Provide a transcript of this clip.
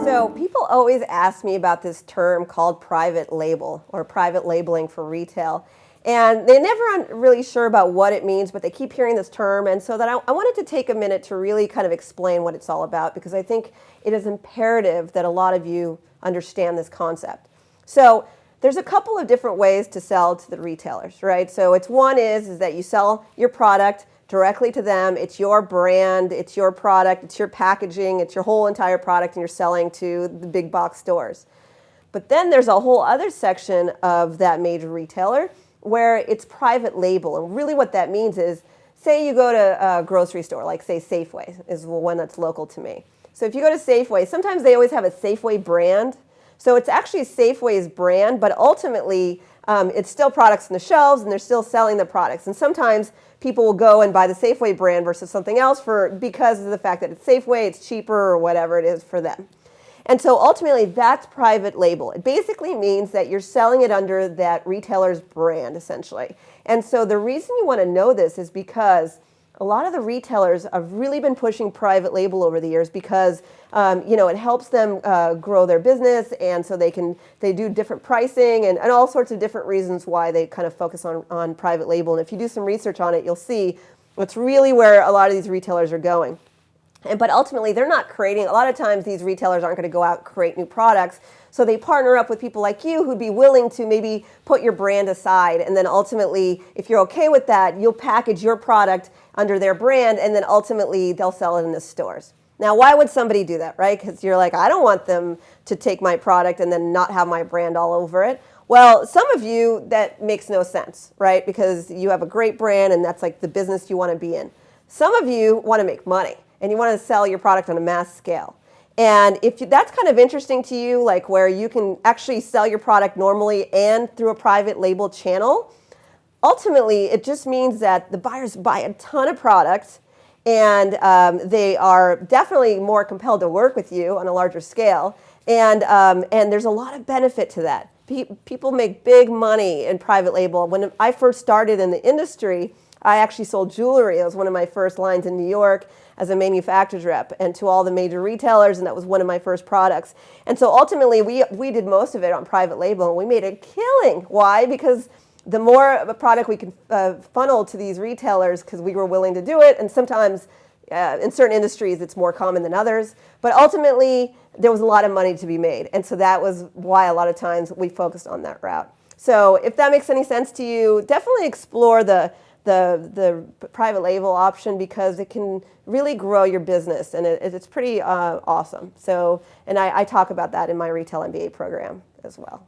So people always ask me about this term called private label or private labeling for retail. And they never are really sure about what it means, but they keep hearing this term. And so that I wanted to take a minute to really kind of explain what it's all about, because I think it is imperative that a lot of you understand this concept. So there's a couple of different ways to sell to the retailers, right? So one is that you sell your product directly to them. It's your brand, it's your product, it's your packaging, it's your whole entire product, and you're selling to the big box stores. But then there's a whole other section of that major retailer where it's private label. And really what that means is, say you go to a grocery store, like say Safeway is one that's local to me. So if you go to Safeway, sometimes they always have a Safeway brand. So it's actually Safeway's brand, but ultimately it's still products on the shelves and they're still selling the products. And sometimes people will go and buy the Safeway brand versus something else because of the fact that it's Safeway, it's cheaper, or whatever it is for them. And so ultimately that's private label. It basically means that you're selling it under that retailer's brand, essentially. And so the reason you want to know this is because a lot of the retailers have really been pushing private label over the years because it helps them grow their business, and so they do different pricing and all sorts of different reasons why they kind of focus on private label. And if you do some research on it, you'll see that's really where a lot of these retailers are going. But ultimately, they're not creating, a lot of times these retailers aren't going to go out and create new products. So they partner up with people like you who'd be willing to maybe put your brand aside. And then ultimately, if you're okay with that, you'll package your product under their brand, and then ultimately they'll sell it in the stores. Now, why would somebody do that, right? Because you're like, I don't want them to take my product and then not have my brand all over it. Well, some of you, that makes no sense, right? Because you have a great brand and that's like the business you want to be in. Some of you want to make money and you want to sell your product on a mass scale. And if that's kind of interesting to you, like where you can actually sell your product normally and through a private label channel, ultimately it just means that the buyers buy a ton of products, and they are definitely more compelled to work with you on a larger scale. And there's a lot of benefit to that. People make big money in private label. When I first started in the industry, I actually sold jewelry. It was one of my first lines in New York as a manufacturer's rep, and to all the major retailers, and that was one of my first products. And so ultimately, we did most of it on private label, and we made a killing. Why? Because the more of a product we could funnel to these retailers, because we were willing to do it, and sometimes in certain industries it's more common than others, but ultimately there was a lot of money to be made, and so that was why a lot of times we focused on that route. So if that makes any sense to you, definitely explore the private label option, because it can really grow your business, and it's pretty awesome. So, and I talk about that in my Retail MBA program as well.